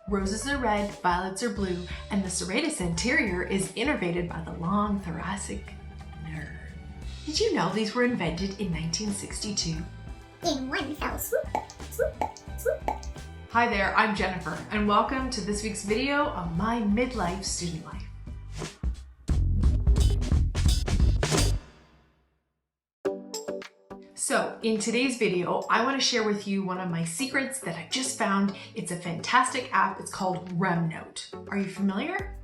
Roses are red, violets are blue, and the serratus anterior is innervated by the long thoracic nerve. Did you know these were invented in 1962? In one fell swoop, swoop, swoop. Hi there, I'm Jennifer, and welcome to this week's video of my midlife student life. So in today's video, I want to share with you one of my secrets that I just found. It's a fantastic app. It's called REMNOTE. Are you familiar?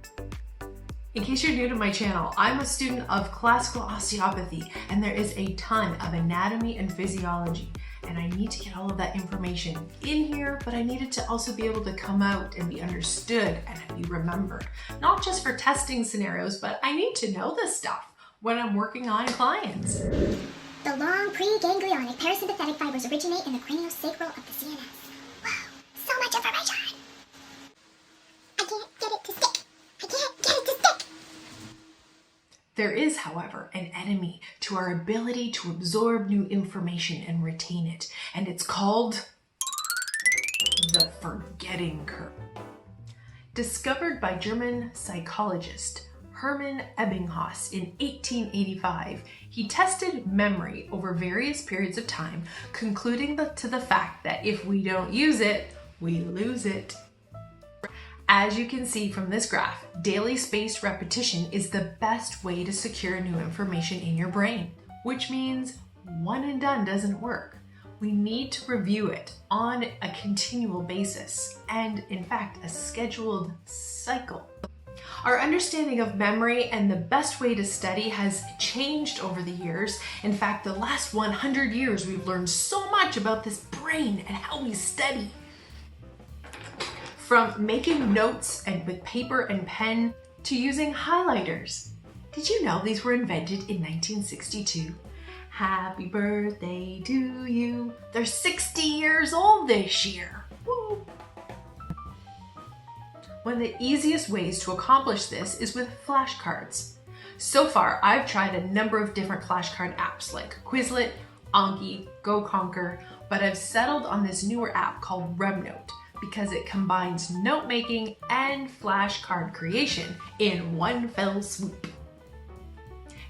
In case you're new to my channel, I'm a student of classical osteopathy, and there is a ton of anatomy and physiology. And I need to get all of that information in here, but I need it to also be able to come out and be understood and be remembered. Not just for testing scenarios, but I need to know this stuff when I'm working on clients. The long pre-ganglionic parasympathetic fibers originate in the craniosacral of the CNS. Wow, so much information! I can't get it to stick. I can't get it to stick. There is, however, an enemy to our ability to absorb new information and retain it, and it's called the forgetting curve. Discovered by German psychologist Hermann Ebbinghaus in 1885, he tested memory over various periods of time, concluding to the fact that if we don't use it, we lose it. As you can see from this graph, daily spaced repetition is the best way to secure new information in your brain, which means one and done doesn't work. We need to review it on a continual basis and, in fact, a scheduled cycle. Our understanding of memory and the best way to study has changed over the years. In fact, the last 100 years, we've learned so much about this brain and how we study. From making notes and with paper and pen to using highlighters. Did you know these were invented in 1962? Happy birthday to you. They're 60 years old this year. Woo. One of the easiest ways to accomplish this is with flashcards. So far, I've tried a number of different flashcard apps like Quizlet, Anki, GoConquer, but I've settled on this newer app called REMNOTE because it combines note-making and flashcard creation in one fell swoop.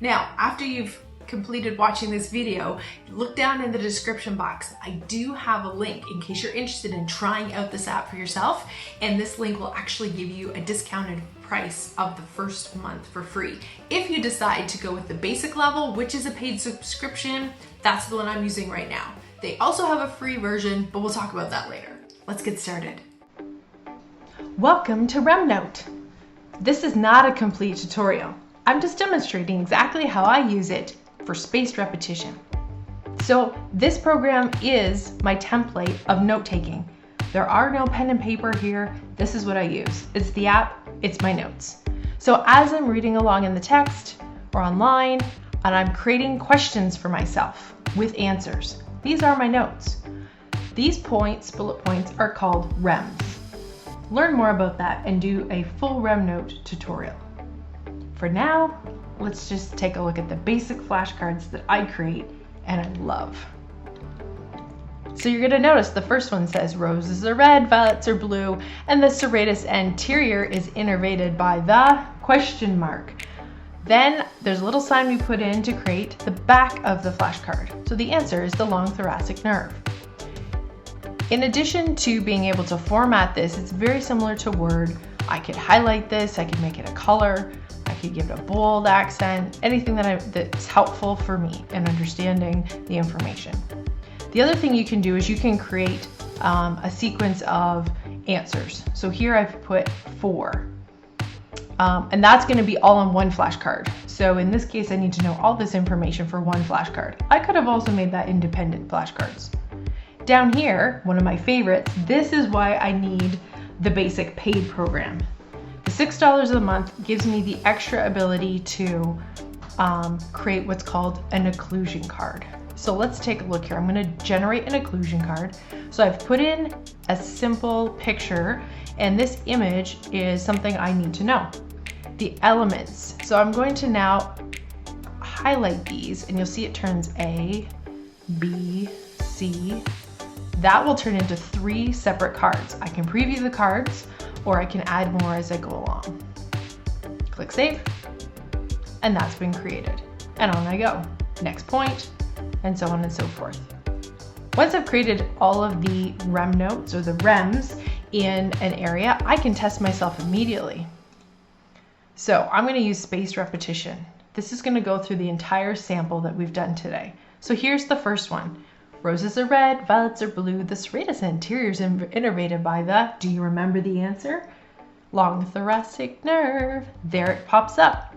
Now, after you've completed watching this video, look down in the description box. I do have a link in case you're interested in trying out this app for yourself, and this link will actually give you a discounted price of the first month for free. If you decide to go with the basic level, which is a paid subscription, that's the one I'm using right now. They also have a free version, but we'll talk about that later. Let's get started. Welcome to REMNOTE. This is not a complete tutorial. I'm just demonstrating exactly how I use it for spaced repetition. So this program is my template of note-taking. There are no pen and paper here. This is what I use. It's the app, it's my notes. So as I'm reading along in the text or online, and I'm creating questions for myself with answers, these are my notes. These points, bullet points, are called REMs. Learn more about that and do a full REMNOTE tutorial. For now, let's just take a look at the basic flashcards that I create and I love. So you're gonna notice the first one says roses are red, violets are blue, and the serratus anterior is innervated by the question mark. Then there's a little sign we put in to create the back of the flashcard. So the answer is the long thoracic nerve. In addition to being able to format this, it's very similar to Word. I could highlight this, I could make it a color, I could give it a bold accent, anything that's helpful for me in understanding the information. The other thing you can do is you can create a sequence of answers. So here I've put 4. And that's going to be all on one flashcard. So in this case, I need to know all this information for one flashcard. I could have also made that independent flashcards. Down here, one of my favorites, this is why I need the basic paid program. The $6 a month gives me the extra ability to create what's called an occlusion card. So let's take a look here. I'm going to generate an occlusion card. So I've put in a simple picture, and this image is something I need to know. The elements. So I'm going to now highlight these, and you'll see it turns A, B, C, that will turn into 3 separate cards. I can preview the cards or I can add more as I go along. Click Save, and that's been created. And on I go. Next point, and so on and so forth. Once I've created all of the REM notes or the REMs in an area, I can test myself immediately. So I'm going to use spaced repetition. This is going to go through the entire sample that we've done today. So here's the first one. Roses are red, violets are blue. The serratus anterior is innervated by the, do you remember the answer? Long thoracic nerve. There it pops up.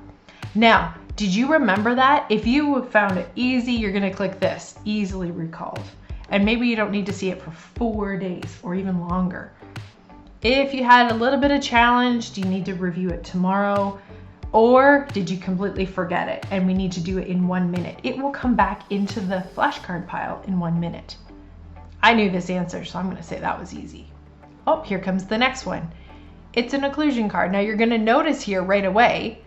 Now, did you remember that? If you found it easy, you're going to click this, easily recalled. And maybe you don't need to see it for 4 days or even longer. If you had a little bit of challenge, do you need to review it tomorrow? Or did you completely forget it and we need to do it in 1 minute? It will come back into the flashcard pile in 1 minute. I knew this answer, so I'm going to say that was easy. Oh, here comes the next one. It's an occlusion card. Now you're going to notice here right away,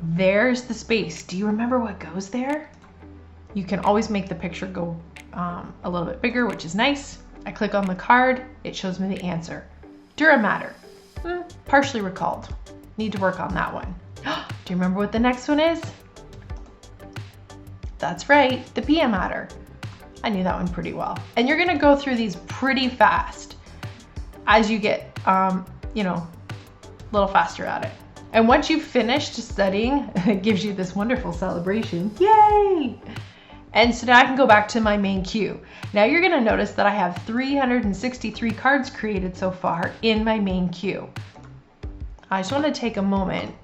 there's the space. Do you remember what goes there? You can always make the picture go a little bit bigger, which is nice. I click on the card, it shows me the answer. Dura mater, partially recalled. Need to work on that one. Do you remember what the next one is? That's right, the pia mater. I knew that one pretty well. And you're gonna go through these pretty fast as you get, a little faster at it. And once you've finished studying, it gives you this wonderful celebration. Yay! And so now I can go back to my main queue. Now you're gonna notice that I have 363 cards created so far in my main queue. I just wanna take a moment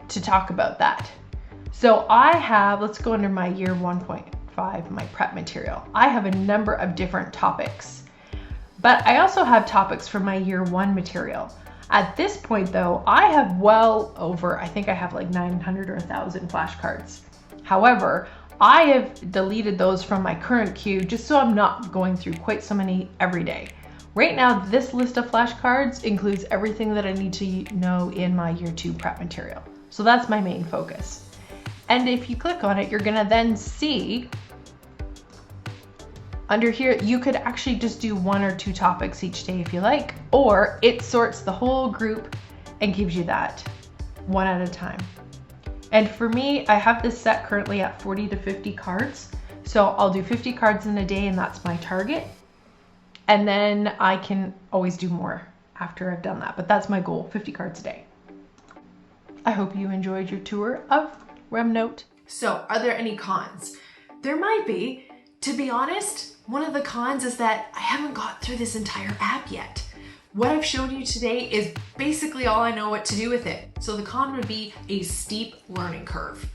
to talk about that. So I have, let's go under my year 1.5, my prep material. I have a number of different topics, but I also have topics for my year 1 material. At this point though, I have well over, I think I have like 900 or 1,000 flashcards. However, I have deleted those from my current queue just so I'm not going through quite so many every day. Right now, this list of flashcards includes everything that I need to know in my year 2 prep material. So that's my main focus. And if you click on it, you're gonna then see under here, you could actually just do 1 or 2 topics each day if you like, or it sorts the whole group and gives you that one at a time. And for me, I have this set currently at 40 to 50 cards. So I'll do 50 cards in a day and that's my target. And then I can always do more after I've done that, but that's my goal, 50 cards a day. I hope you enjoyed your tour of REMNOTE. So are there any cons? There might be. To be honest, one of the cons is that I haven't got through this entire app yet. What I've showed you today is basically all I know what to do with it. So the con would be a steep learning curve.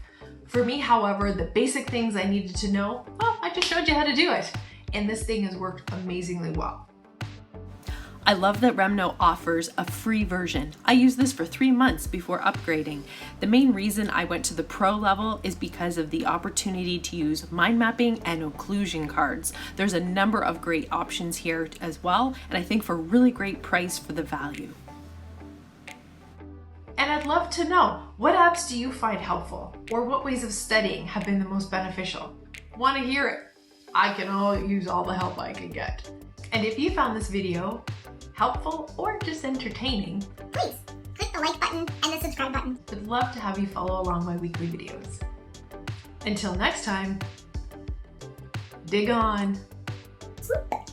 For me, however, the basic things I needed to know, well, I just showed you how to do it. And this thing has worked amazingly well. I love that REMNOTE offers a free version. I used this for 3 months before upgrading. The main reason I went to the pro level is because of the opportunity to use mind mapping and occlusion cards. There's a number of great options here as well, and I think for a really great price for the value. And I'd love to know, what apps do you find helpful? Or what ways of studying have been the most beneficial? Want to hear it? I can use all the help I can get. And if you found this video helpful or just entertaining, Please click the like button and the subscribe button. I'd love to have you follow along my weekly videos. Until next time, dig on. Swoop.